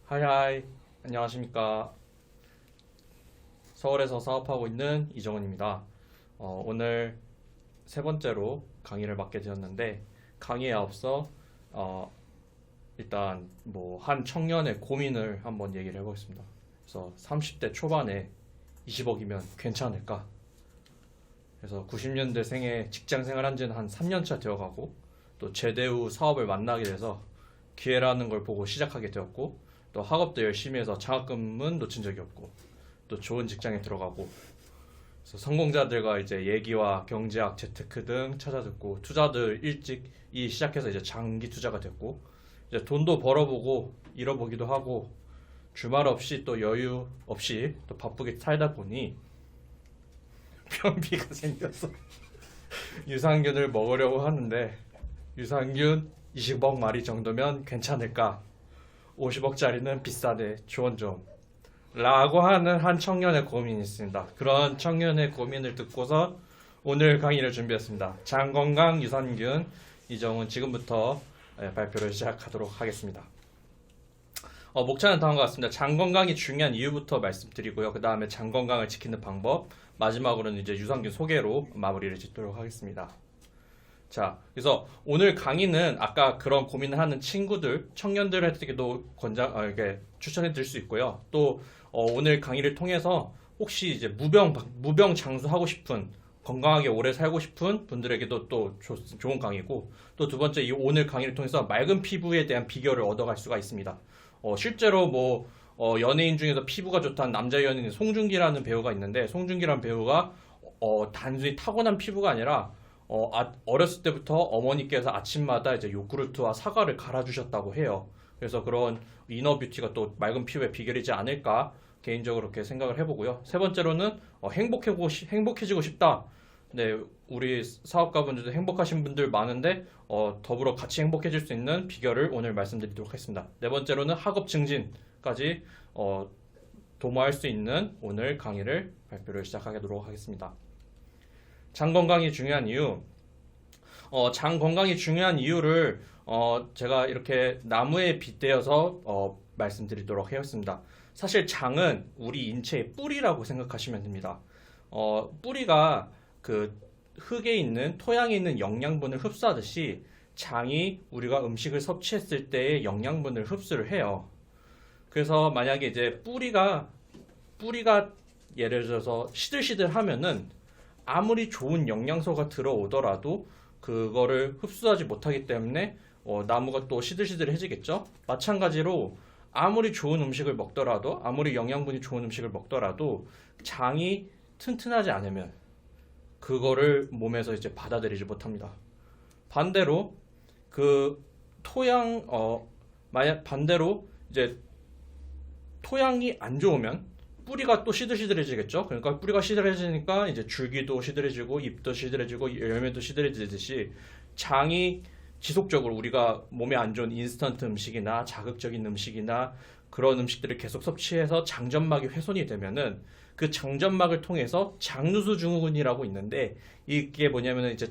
하이하이, 안녕하십니까. 서울에서 사업하고 있는 이정훈입니다. 오늘 세 번째로 강의를 맡게 되었는데, 강의에 앞서 일단 한 청년의 고민을 한번 얘기를 해보겠습니다. 그래서 30대 초반에 20억이면 괜찮을까? 그래서 90년대생에 직장 생활한 지는 한 3년차 되어가고, 또 제대 후 사업을 만나게 돼서 기회라는 걸 보고 시작하게 되었고, 또 학업도 열심히 해서 장학금은 놓친 적이 없고, 또 좋은 직장에 들어가고, 그래서 성공자들과 이제 예기와 경제학, 재테크 등 찾아듣고, 투자들 일찍이 시작해서 이제 장기 투자가 됐고, 이제 돈도 벌어보고 잃어보기도 하고, 주말 없이 또 여유 없이 또 바쁘게 살다 보니 변비가 생겨서 유산균을 먹으려고 하는데, 유산균 20억 마리 정도면 괜찮을까? 50억짜리는 비싸대, 조언 좀. 라고 하는 한 청년의 고민이 있습니다. 그런 청년의 고민을 듣고서 오늘 강의를 준비했습니다. 장건강 유산균 이정훈, 지금부터 발표를 시작하도록 하겠습니다. 목차는 다음과 같습니다. 장 건강이 중요한 이유부터 말씀드리고요. 그 다음에 장 건강을 지키는 방법, 마지막으로는 이제 유산균 소개로 마무리를 짓도록 하겠습니다. 자, 그래서 오늘 강의는 아까 그런 고민을 하는 친구들, 청년들에게도 이렇게 추천해 드릴 수 있고요. 또 오늘 강의를 통해서 혹시 이제 무병 장수하고 싶은, 건강하게 오래 살고 싶은 분들에게도 또 좋은 강의고, 또 두 번째, 이 오늘 강의를 통해서 맑은 피부에 대한 비결을 얻어갈 수가 있습니다. 실제로 연예인 중에서 피부가 좋다는 남자 연예인 송중기라는 배우가 있는데, 송중기라는 배우가 단순히 타고난 피부가 아니라 어렸을 때부터 어머니께서 아침마다 이제 요구르트와 사과를 갈아주셨다고 해요. 그래서 그런 이너 뷰티가 또 맑은 피부의 비결이지 않을까 개인적으로 그렇게 생각을 해보고요. 세 번째로는 행복해지고 싶다. 네, 우리 사업가분들도 행복하신 분들 많은데 더불어 같이 행복해질 수 있는 비결을 오늘 말씀드리도록 하겠습니다. 네 번째로는 학업 증진까지 도모할 수 있는 오늘 강의를 발표를 시작하도록 하겠습니다. 장 건강이 중요한 이유. 장 건강이 중요한 이유를 제가 이렇게 나무에 빗대어서 말씀드리도록 하겠습니다. 사실 장은 우리 인체의 뿌리라고 생각하시면 됩니다. 뿌리가 그 흙에 있는, 토양에 있는 영양분을 흡수하듯이 장이 우리가 음식을 섭취했을 때의 영양분을 흡수를 해요. 그래서 만약에 이제 뿌리가 예를 들어서 시들시들하면은 아무리 좋은 영양소가 들어오더라도 그거를 흡수하지 못하기 때문에 나무가 또 시들시들해지겠죠. 마찬가지로 아무리 좋은 음식을 먹더라도, 아무리 영양분이 좋은 음식을 먹더라도 장이 튼튼하지 않으면 그거를 몸에서 이제 받아들이지 못합니다. 반대로 반대로 이제 토양이 안 좋으면 뿌리가 또 시들시들해지겠죠. 그러니까 뿌리가 시들해지니까 이제 줄기도 시들해지고 잎도 시들해지고 열매도 시들해지듯이 장이 지속적으로 우리가 몸에 안 좋은 인스턴트 음식이나 자극적인 음식이나 그런 음식들을 계속 섭취해서 장점막이 훼손이 되면은 그 장점막을 통해서 장누수 증후군이라고 있는데, 이게 뭐냐면은 이제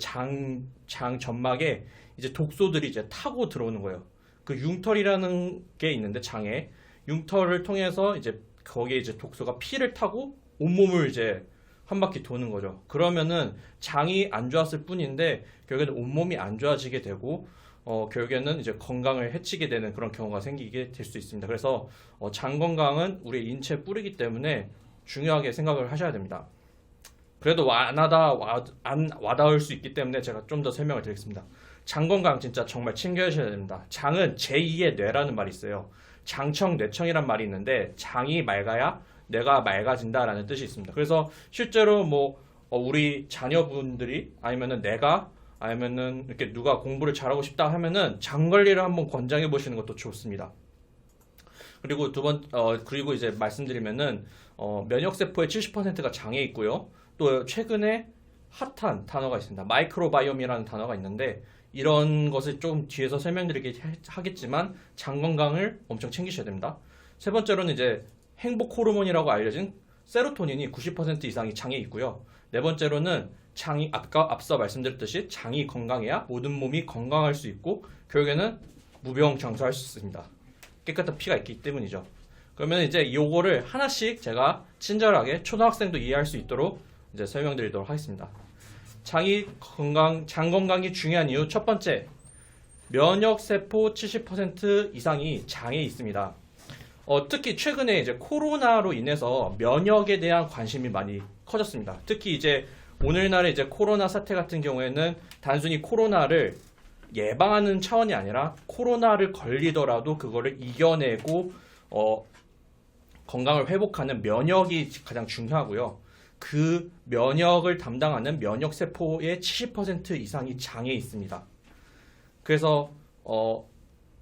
장점막에 이제 독소들이 이제 타고 들어오는 거예요. 그 융털이라는 게 있는데, 장에 융털을 통해서 이제 거기에 이제 독소가 피를 타고 온몸을 이제 한 바퀴 도는 거죠. 그러면은 장이 안 좋았을 뿐인데 결국에는 온몸이 안 좋아지게 되고 결국에는 이제 건강을 해치게 되는 그런 경우가 생기게 될 수 있습니다. 그래서 장 건강은 우리 인체 뿌리기 때문에 중요하게 생각을 하셔야 됩니다. 그래도 와닿을 수 있기 때문에 제가 좀 더 설명을 드리겠습니다. 장 건강 진짜 정말 챙겨주셔야 됩니다. 장은 제2의 뇌라는 말이 있어요. 장청, 뇌청이란 말이 있는데, 장이 맑아야 뇌가 맑아진다라는 뜻이 있습니다. 그래서 실제로 우리 자녀분들이 아니면은 아니면은 이렇게 누가 공부를 잘하고 싶다 하면은 장 관리를 한번 권장해 보시는 것도 좋습니다. 그리고 그리고 이제 말씀드리면은 면역 세포의 70%가 장에 있고요. 또 최근에 핫한 단어가 있습니다. 마이크로바이옴이라는 단어가 있는데, 이런 것을 좀 뒤에서 설명드리긴 하겠지만 장 건강을 엄청 챙기셔야 됩니다. 세 번째로는 이제 행복 호르몬이라고 알려진 세로토닌이 90% 이상이 장에 있고요. 네 번째로는 장이 앞서 말씀드렸듯이 장이 건강해야 모든 몸이 건강할 수 있고 결국에는 무병장수할 수 있습니다. 깨끗한 피가 있기 때문이죠. 그러면 이제 요거를 하나씩 제가 친절하게 초등학생도 이해할 수 있도록 이제 설명드리도록 하겠습니다. 장 건강이 중요한 이유 첫 번째, 면역 세포 70% 이상이 장에 있습니다. 특히 최근에 이제 코로나로 인해서 면역에 대한 관심이 많이 커졌습니다. 특히 이제 오늘날의 이제 코로나 사태 같은 경우에는 단순히 코로나를 예방하는 차원이 아니라 코로나를 걸리더라도 그거를 이겨내고 건강을 회복하는 면역이 가장 중요하고요. 그 면역을 담당하는 면역 세포의 70% 이상이 장에 있습니다. 그래서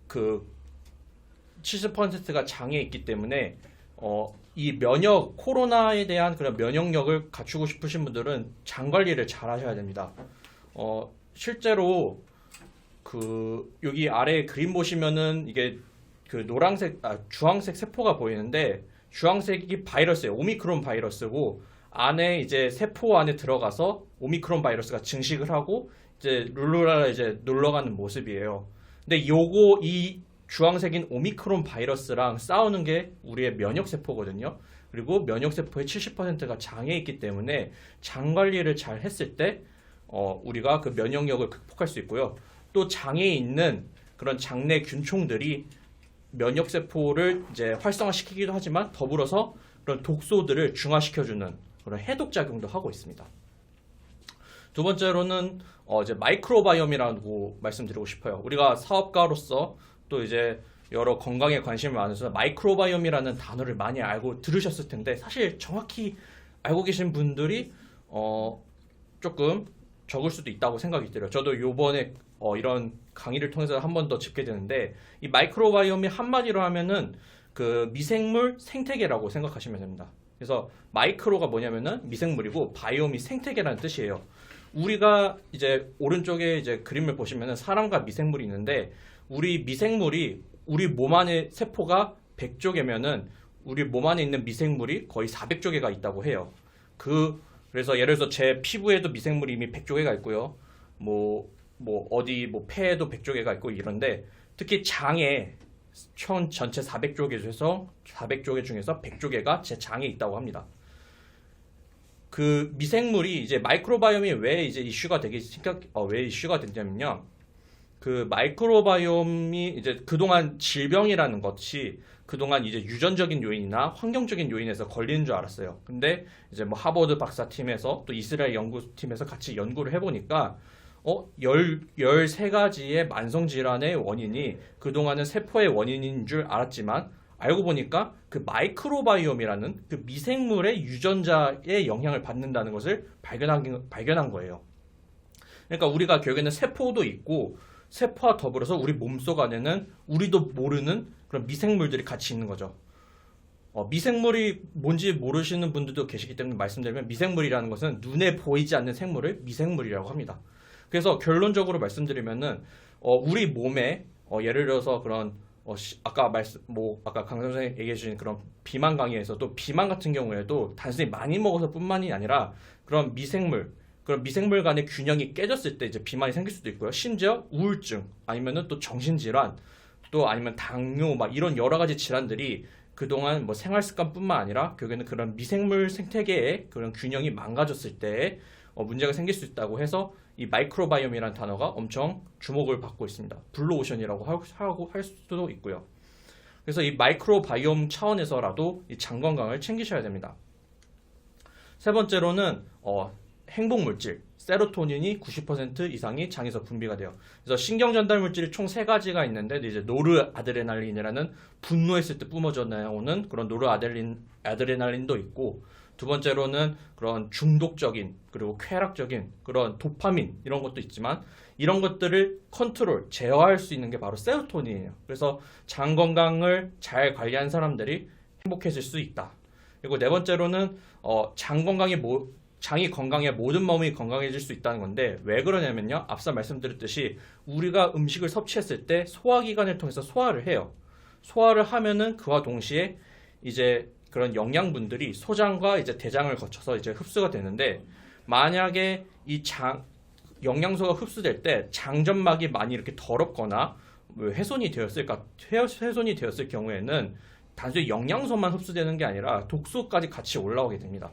그 70%가 장에 있기 때문에 이 코로나에 대한 그런 면역력을 갖추고 싶으신 분들은 장 관리를 잘 하셔야 됩니다. 실제로 여기 아래 그림 보시면은 이게 그 주황색 세포가 보이는데 주황색이 바이러스예요. 오미크론 바이러스고 안에 이제 세포 안에 들어가서 오미크론 바이러스가 증식을 하고 이제 룰루랄라 이제 놀러가는 모습이에요. 근데 이 주황색인 오미크론 바이러스랑 싸우는 게 우리의 면역 세포거든요. 그리고 면역 세포의 70%가 장에 있기 때문에 장 관리를 잘 했을 때 우리가 그 면역력을 극복할 수 있고요. 또 장에 있는 그런 장내 균총들이 면역 세포를 이제 활성화시키기도 하지만 더불어서 그런 독소들을 중화시켜주는 그런 해독 작용도 하고 있습니다. 두 번째로는 이제 마이크로바이옴이라고 말씀드리고 싶어요. 우리가 사업가로서 또 이제 여러 건강에 관심이 많으셔서 마이크로바이옴이라는 단어를 많이 알고 들으셨을 텐데 사실 정확히 알고 계신 분들이 조금 적을 수도 있다고 생각이 들어요. 저도 요번에 이런 강의를 통해서 한 번 더 짚게 되는데 이 마이크로바이옴이 한마디로 하면은 그 미생물 생태계라고 생각하시면 됩니다. 그래서 마이크로가 뭐냐면은 미생물이고 바이옴이 생태계라는 뜻이에요. 우리가 이제 오른쪽에 이제 그림을 보시면은 사람과 미생물이 있는데 우리 미생물이 우리 몸 안에 세포가 100조개면은 우리 몸 안에 있는 미생물이 거의 400조개가 있다고 해요. 그래서 예를 들어서 제 피부에도 미생물이 이미 100조개가 있고요. 폐에도 100조개가 있고 이런데 특히 장에 전체 400조개 중에서 100조개가 제 장에 있다고 합니다. 그 미생물이 이제 마이크로바이옴이 왜 이슈가 됐냐면요. 그 마이크로바이옴이 이제 그동안 질병이라는 것이 그동안 이제 유전적인 요인이나 환경적인 요인에서 걸리는 줄 알았어요. 근데 이제 하버드 박사팀에서 또 이스라엘 연구팀에서 같이 연구를 해보니까 13가지의 만성질환의 원인이 그동안은 세포의 원인인 줄 알았지만 알고 보니까 그 마이크로바이옴이라는 그 미생물의 유전자의 영향을 받는다는 것을 발견한 거예요. 그러니까 우리가 결국에는 세포도 있고 세포와 더불어서 우리 몸속 안에는 우리도 모르는 그런 미생물들이 같이 있는 거죠. 미생물이 뭔지 모르시는 분들도 계시기 때문에 말씀드리면 미생물이라는 것은 눈에 보이지 않는 생물을 미생물이라고 합니다. 그래서 결론적으로 말씀드리면은 우리 몸에 예를 들어서 그런 아까 강 선생님 얘기해 주신 그런 비만 강의에서도 비만 같은 경우에도 단순히 많이 먹어서뿐만이 아니라 그런 미생물 간의 균형이 깨졌을 때 이제 비만이 생길 수도 있고요. 심지어 우울증 아니면은 또 정신질환 또 아니면 당뇨 이런 여러 가지 질환들이 그동안 생활 습관뿐만 아니라 결국에는 그런 미생물 생태계의 그런 균형이 망가졌을 때 문제가 생길 수 있다고 해서 이 마이크로바이옴이라는 단어가 엄청 주목을 받고 있습니다. 블루오션이라고 할 수도 있고요. 그래서 이 마이크로바이옴 차원에서라도 이 장 건강을 챙기셔야 됩니다. 세 번째로는 행복물질, 세로토닌이 90% 이상이 장에서 분비가 돼요. 그래서 신경전달 물질이 총 3가지가 있는데 이제 노르아드레날린이라는 분노했을 때 뿜어져 나오는 그런 노르아드레날린도 있고 두 번째로는 그런 중독적인 그리고 쾌락적인 그런 도파민 이런 것도 있지만 이런 것들을 제어할 수 있는 게 바로 세로토닌이에요. 그래서 장 건강을 잘 관리한 사람들이 행복해질 수 있다. 그리고 네 번째로는 장이 건강해 모든 몸이 건강해질 수 있다는 건데 왜 그러냐면요. 앞서 말씀드렸듯이 우리가 음식을 섭취했을 때 소화기관을 통해서 소화를 해요. 소화를 하면은 그와 동시에 이제 그런 영양분들이 소장과 이제 대장을 거쳐서 이제 흡수가 되는데 만약에 이 영양소가 흡수될 때 장점막이 많이 이렇게 더럽거나 훼손이 되었을 경우에는 단순히 영양소만 흡수되는 게 아니라 독소까지 같이 올라오게 됩니다.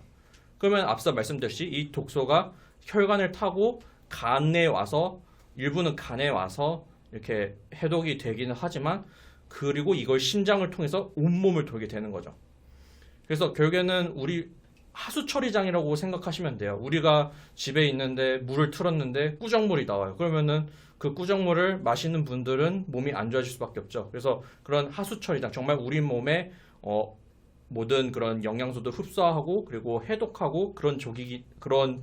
그러면 앞서 말씀드렸듯이 이 독소가 혈관을 타고 간에 와서 일부는 간에 와서 이렇게 해독이 되기는 하지만 그리고 이걸 심장을 통해서 온몸을 돌게 되는 거죠. 그래서 결국에는 우리 하수 처리장이라고 생각하시면 돼요. 우리가 집에 있는데 물을 틀었는데 꾸정물이 나와요. 그러면은 그 꾸정물을 마시는 분들은 몸이 안 좋아질 수밖에 없죠. 그래서 그런 하수 처리장, 정말 우리 몸에 모든 그런 영양소도 흡수하고 그리고 해독하고 그런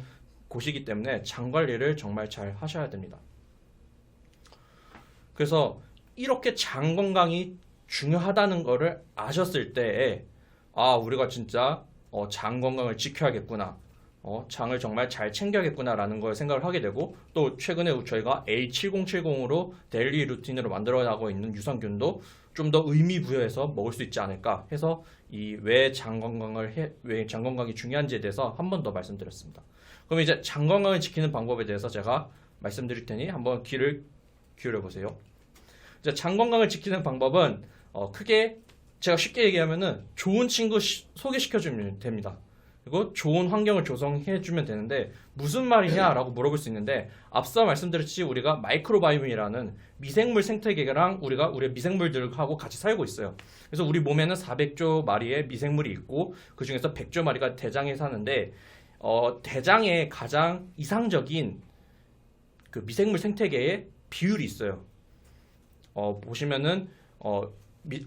곳이기 때문에 장 관리를 정말 잘 하셔야 됩니다. 그래서 이렇게 장 건강이 중요하다는 거를 아셨을 때에 우리가 진짜 장 건강을 지켜야겠구나. 장을 정말 잘 챙겨야겠구나라는 걸 생각을 하게 되고, 또 최근에 저희가 A7070으로 데일리 루틴으로 만들어 나가고 있는 유산균도 좀 더 의미 부여해서 먹을 수 있지 않을까 해서 왜 장 건강이 중요한지에 대해서 한 번 더 말씀드렸습니다. 그럼 이제 장 건강을 지키는 방법에 대해서 제가 말씀드릴 테니 한번 귀를 기울여 보세요. 이제 장 건강을 지키는 방법은 크게 제가 쉽게 얘기하면은 좋은 친구 소개시켜 주면 됩니다. 그리고 좋은 환경을 조성해 주면 되는데 무슨 말이냐 라고 물어볼 수 있는데, 앞서 말씀드렸듯이 우리가 마이크로바이옴이라는 미생물 생태계랑 우리의 미생물들하고 같이 살고 있어요. 그래서 우리 몸에는 400조 마리의 미생물이 있고 그 중에서 100조 마리가 대장에 사는데 대장의 가장 이상적인 그 미생물 생태계의 비율이 있어요. 보시면은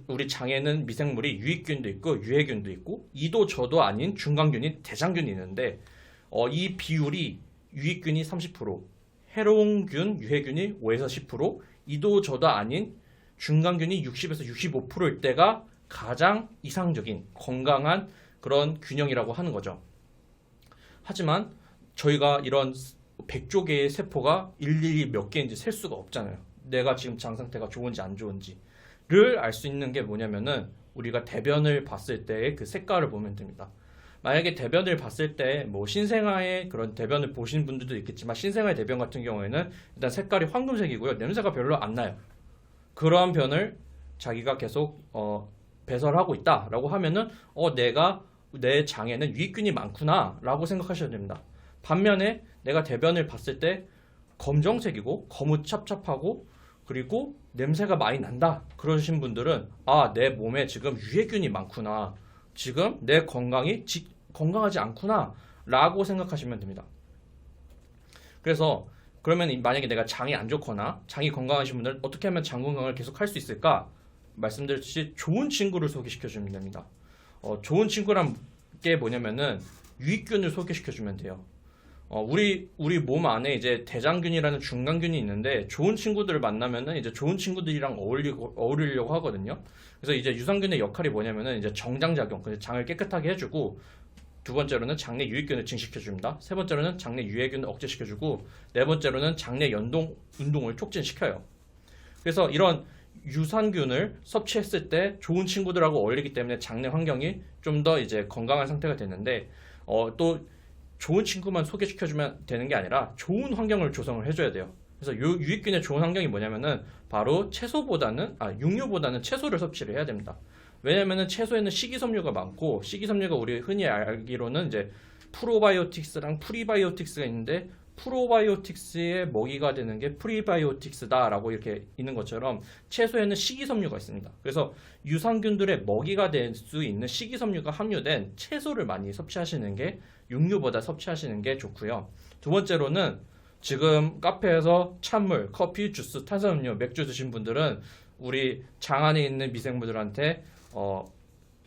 우리 장에는 미생물이 유익균도 있고 유해균도 있고 이도 저도 아닌 중간균인 대장균이 있는데 이 비율이 유익균이 30%, 해로운균, 유해균이 5에서 10%, 이도 저도 아닌 중간균이 60에서 65%일 때가 가장 이상적인 건강한 그런 균형이라고 하는 거죠. 하지만 저희가 이런 100조 개의 세포가 일일이 몇 개인지 셀 수가 없잖아요. 내가 지금 장 상태가 좋은지 안 좋은지를 알 수 있는 게 뭐냐면은 우리가 대변을 봤을 때의 그 색깔을 보면 됩니다. 만약에 대변을 봤을 때 뭐 신생아의 그런 대변을 보신 분들도 있겠지만 신생아의 대변 같은 경우에는 일단 색깔이 황금색이고요. 냄새가 별로 안 나요. 그러한 변을 자기가 계속 배설하고 있다라고 하면은 내가 내 장에는 유익균이 많구나라고 생각하셔야 됩니다. 반면에 내가 대변을 봤을 때 검정색이고 거무찹찹하고 그리고 냄새가 많이 난다 그러신 분들은 내 몸에 지금 유해균이 많구나, 지금 내 건강하지 않구나 라고 생각하시면 됩니다. 그래서 그러면 만약에 내가 장이 안 좋거나 장이 건강하신 분들은 어떻게 하면 장 건강을 계속 할 수 있을까? 말씀드렸듯이 좋은 친구를 소개시켜 주면 됩니다. 좋은 친구란 게 뭐냐면은 유익균을 소개시켜 주면 돼요. 우리 몸 안에 이제 대장균이라는 중간균이 있는데 좋은 친구들을 만나면은 이제 좋은 친구들이랑 어울리려고 하거든요. 그래서 이제 유산균의 역할이 뭐냐면은 이제 정장작용, 장을 깨끗하게 해주고, 두 번째로는 장내 유익균을 증식해줍니다. 세 번째로는 장내 유해균을 억제시켜주고, 네 번째로는 장내 운동을 촉진시켜요. 그래서 이런 유산균을 섭취했을 때 좋은 친구들하고 어울리기 때문에 장내 환경이 좀 더 이제 건강한 상태가 되는데, 또 좋은 친구만 소개시켜주면 되는 게 아니라 좋은 환경을 조성을 해줘야 돼요. 그래서 유익균의 좋은 환경이 뭐냐면은 바로 육류보다는 채소를 섭취를 해야 됩니다. 왜냐면은 채소에는 식이섬유가 많고, 식이섬유가 우리 흔히 알기로는 이제 프로바이오틱스랑 프리바이오틱스가 있는데, 프로바이오틱스의 먹이가 되는 게 프리바이오틱스다라고 이렇게 있는 것처럼 채소에는 식이섬유가 있습니다. 그래서 유산균들의 먹이가 될 수 있는 식이섬유가 함유된 채소를 많이 섭취하시는 게, 육류보다 섭취하시는 게 좋고요. 두 번째로는 지금 카페에서 찬물, 커피, 주스, 탄산음료, 맥주 드신 분들은 우리 장 안에 있는 미생물들한테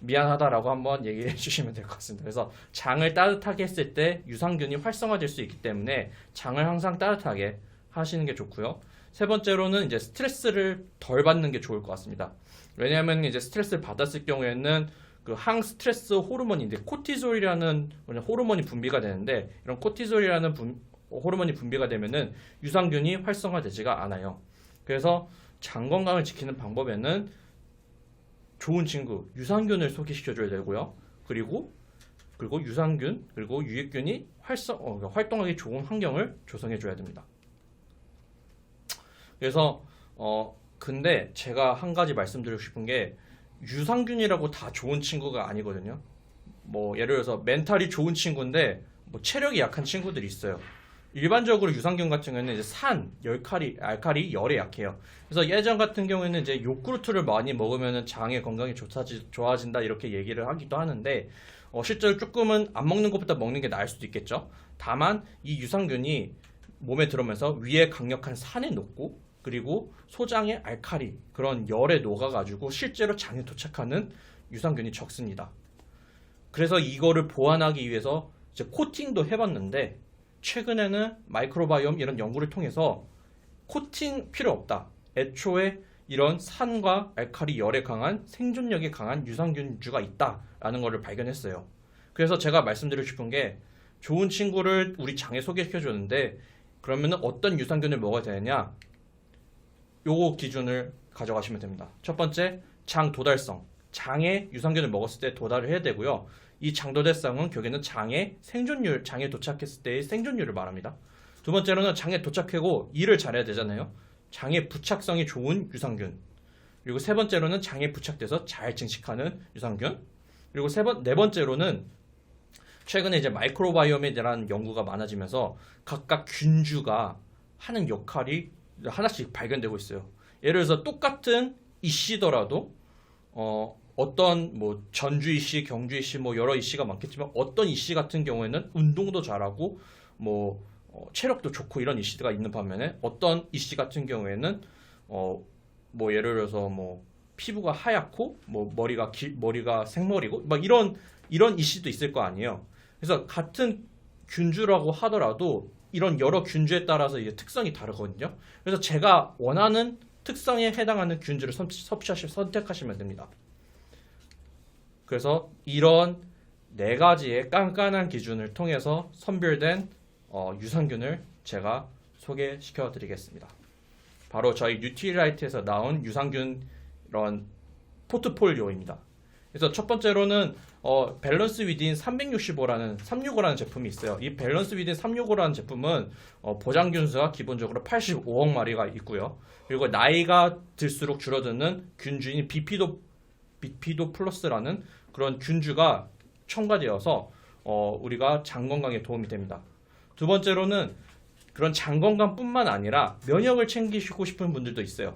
미안하다라고 한번 얘기해 주시면 될 것 같습니다. 그래서 장을 따뜻하게 했을 때 유산균이 활성화될 수 있기 때문에 장을 항상 따뜻하게 하시는 게 좋고요. 세 번째로는 이제 스트레스를 덜 받는 게 좋을 것 같습니다. 왜냐하면 이제 스트레스를 받았을 경우에는 그 항스트레스 호르몬인데 코티솔이라는 호르몬이 분비가 되는데, 이런 코티솔이라는 호르몬이 분비가 되면은 유산균이 활성화되지가 않아요. 그래서 장 건강을 지키는 방법에는 좋은 친구, 유산균을 소개시켜줘야 되고요. 그리고 그리고 유산균, 그리고 유익균이 활동하기 좋은 환경을 조성해 줘야 됩니다. 그래서 근데 제가 한 가지 말씀드리고 싶은 게 유산균이라고 다 좋은 친구가 아니거든요. 뭐 예를 들어서 멘탈이 좋은 친구인데 뭐 체력이 약한 친구들이 있어요. 일반적으로 유산균 같은 경우에는 이제 산, 알칼리, 열에 약해요. 그래서 예전 같은 경우에는 이제 요구르트를 많이 먹으면 장의 건강이 좋아진다 이렇게 얘기를 하기도 하는데 실제로 조금은 안 먹는 것보다 먹는 게 나을 수도 있겠죠. 다만 이 유산균이 몸에 들어오면서 위에 강력한 산에 녹고 그리고 소장의 알칼리 그런 열에 녹아가지고 실제로 장에 도착하는 유산균이 적습니다. 그래서 이거를 보완하기 위해서 이제 코팅도 해봤는데 최근에는 마이크로바이옴 이런 연구를 통해서 코팅 필요 없다. 애초에 이런 산과 알칼리 열에 강한 생존력이 강한 유산균주가 있다라는 것을 발견했어요. 그래서 제가 말씀드리고 싶은 게 좋은 친구를 우리 장에 소개시켜 줬는데 그러면 어떤 유산균을 먹어야 되느냐? 요거 기준을 가져가시면 됩니다. 첫 번째, 장 도달성. 장에 유산균을 먹었을 때 도달을 해야 되고요. 이 장도달성은 결국에는 장의 생존율, 장에 도착했을 때의 생존율을 말합니다. 두 번째로는 장에 도착하고 일을 잘해야 되잖아요. 장에 부착성이 좋은 유산균. 그리고 세 번째로는 장에 부착돼서 잘 증식하는 유산균. 그리고 네 번째로는 최근에 이제 마이크로바이옴에 대한 연구가 많아지면서 각각 균주가 하는 역할이 하나씩 발견되고 있어요. 예를 들어서 똑같은 이씨더라도 어떤 뭐 전주 이씨, 경주 이씨 뭐 여러 이씨가 많겠지만 어떤 이씨 같은 경우에는 운동도 잘하고 뭐 체력도 좋고 이런 이씨가 있는 반면에 어떤 이씨 같은 경우에는 뭐 예를 들어서 뭐 피부가 하얗고 뭐 머리가 생머리고 막 이런 이씨도 있을 거 아니에요. 그래서 같은 균주라고 하더라도 이런 여러 균주에 따라서 이제 특성이 다르거든요. 그래서 제가 원하는 특성에 해당하는 균주를 선택하시면 됩니다. 그래서 이런 네 가지의 깐깐한 기준을 통해서 선별된 유산균을 제가 소개시켜 드리겠습니다. 바로 저희 뉴트리라이트에서 나온 유산균 이런 포트폴리오입니다. 그래서 첫 번째로는 밸런스 위딘 365라는 제품이 있어요. 이 밸런스 위딘 365라는 제품은 보장균수가 기본적으로 85억 마리가 있고요. 그리고 나이가 들수록 줄어드는 균주인 비피도 플러스라는 그런 균주가 첨가되어서 우리가 장 건강에 도움이 됩니다. 두 번째로는 그런 장 건강뿐만 아니라 면역을 챙기시고 싶은 분들도 있어요.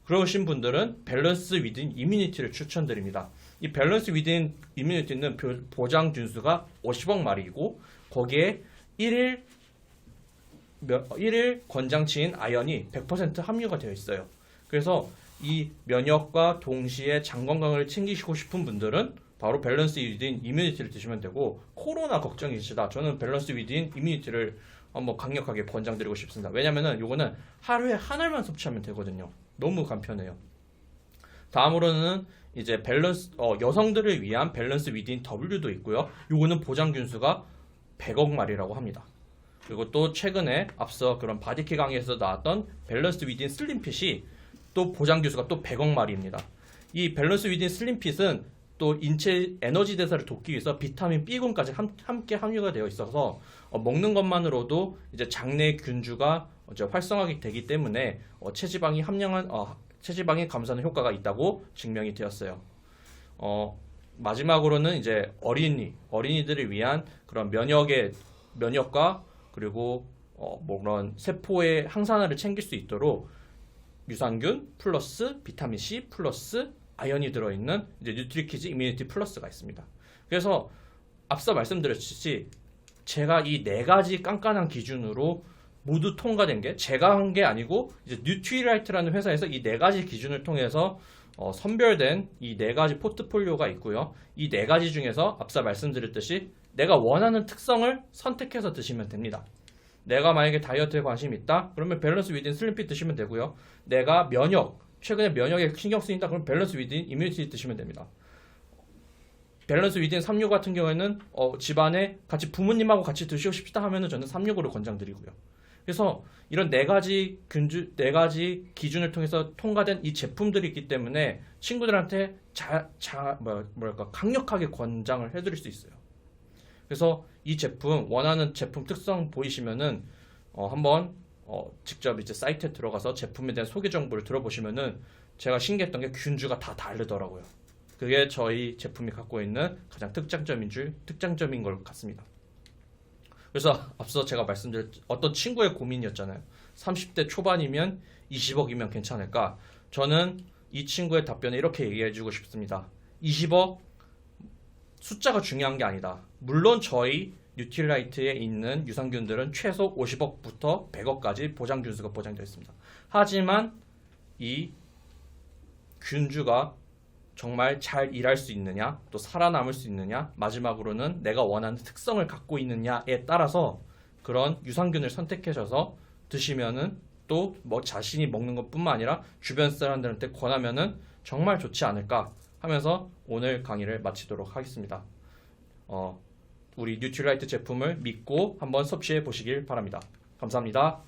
그러신 분들은 밸런스 위딘 이뮤니티를 추천드립니다. 이 밸런스 위딘 이뮤니티는 보장 균수가 50억 마리이고 거기에 1일 권장치인 아연이 100% 함유가 되어 있어요. 그래서 이 면역과 동시에 장 건강을 챙기시고 싶은 분들은 바로 밸런스 위딘 이뮤니티를 드시면 되고 코로나 걱정이시다. 저는 밸런스 위딘 이뮤니티를 한번 강력하게 권장드리고 싶습니다. 왜냐면은 요거는 하루에 한 알만 섭취하면 되거든요. 너무 간편해요. 다음으로는 이제 여성들을 위한 밸런스 위딘 W도 있고요. 요거는 보장균수가 100억 마리라고 합니다. 그리고 또 최근에 앞서 그런 바디케 강의에서 나왔던 밸런스 위딘 슬림핏이 또 보장균수가 또 100억 마리입니다. 이 밸런스 위딘 슬림핏은 또 인체 에너지 대사를 돕기 위해서 비타민 B군까지 함께 함유가 되어 있어서 먹는 것만으로도 이제 장내 균주가 활성화가 되기 때문에 체지방이 감소하는 효과가 있다고 증명이 되었어요. 마지막으로는 이제 어린이들을 위한 그런 면역과 그리고 뭐 그런 세포의 항산화를 챙길 수 있도록 유산균 플러스 비타민 C 플러스 아연이 들어있는 이제 뉴트리키즈 이뮤니티 플러스가 있습니다. 그래서 앞서 말씀드렸듯이 제가 이 네 가지 깐깐한 기준으로 모두 통과된 게 제가 한 게 아니고 이제 뉴트리라이트라는 회사에서 이 네 가지 기준을 통해서 선별된 이 네 가지 포트폴리오가 있고요. 이 네 가지 중에서 앞서 말씀드렸듯이 내가 원하는 특성을 선택해서 드시면 됩니다. 내가 만약에 다이어트에 관심이 있다? 그러면 밸런스 위딘 슬림핏 드시면 되고요. 내가 최근에 면역에 신경 쓰인다? 그럼 밸런스 위딘 이뮤니티 드시면 됩니다. 밸런스 위딘 365 같은 경우에는 집안에 같이 부모님하고 같이 드시고 싶다 하면은 저는 365를 권장드리고요. 그래서 이런 네 가지 기준을 통해서 통과된 이 제품들이 있기 때문에 친구들한테 강력하게 권장을 해드릴 수 있어요. 그래서 이 제품 원하는 제품 특성 보이시면은 한번 직접 이제 사이트에 들어가서 제품에 대한 소개 정보를 들어보시면은 제가 신기했던 게 균주가 다 다르더라고요. 그게 저희 제품이 갖고 있는 가장 특장점인 것 같습니다. 그래서 앞서 제가 말씀드린 어떤 친구의 고민이었잖아요. 30대 초반이면 20억이면 괜찮을까? 저는 이 친구의 답변에 이렇게 얘기해주고 싶습니다. 20억 숫자가 중요한 게 아니다. 물론 저희 뉴트리라이트에 있는 유산균들은 최소 50억부터 100억까지 보장 균수가 보장되어 있습니다. 하지만 이 균주가 정말 잘 일할 수 있느냐, 또 살아남을 수 있느냐, 마지막으로는 내가 원하는 특성을 갖고 있느냐에 따라서 그런 유산균을 선택하셔서 드시면은 또 뭐 자신이 먹는 것뿐만 아니라 주변 사람들한테 권하면은 정말 좋지 않을까 하면서 오늘 강의를 마치도록 하겠습니다. 우리 뉴트리라이트 제품을 믿고 한번 섭취해 보시길 바랍니다. 감사합니다.